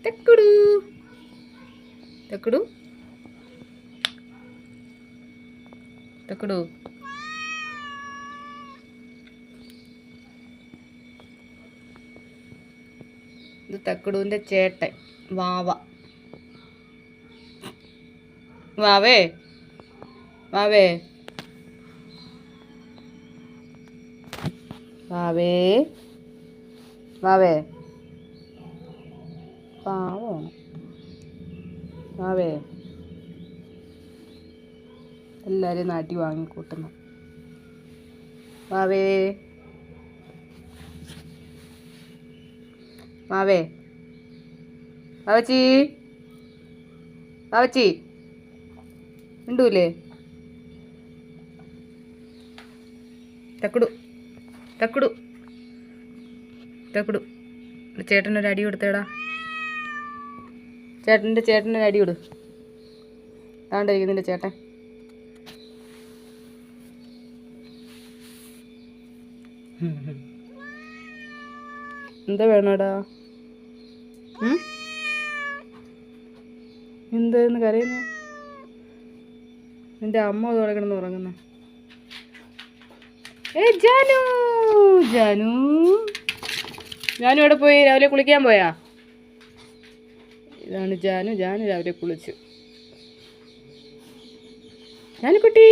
തക്കുടു തക്കുടു തക്കുടു. ഇത് തക്കുടുവിൻ്റെ ചേട്ടൻ വാവ. വാവേ വാവേ വാവേ വാവേ പാവമാണ് വാവേ. എല്ലാവരെയും നാട്ടി വാങ്ങിക്കൂട്ടുന്നു. വാവേ വാവേ വാവച്ചി വാവച്ചി ഉണ്ടൂലേ? തക്കുടു തക്കുടു തക്കുടു. ചേട്ടനൊരു അടി കൊടുത്തേടാ. ചേട്ടനൊരു അടി കൊടു. താണ്ടിരിക്കുന്നില്ല ചേട്ടൻ. എന്താ വേണോടാ? എന്താന്ന് കരയുന്നേ? നിന്റെ അമ്മ അതോടെ കിടന്ന് ഉറങ്ങുന്ന. ജാനു ജാനു ജാനു എവിടെ പോയി? രാവിലെ കുളിക്കാൻ പോയാ? ഇതാണ് ജാനു. ജാനു രാവിലെ കുളിച്ചു. ജാനുക്കുട്ടി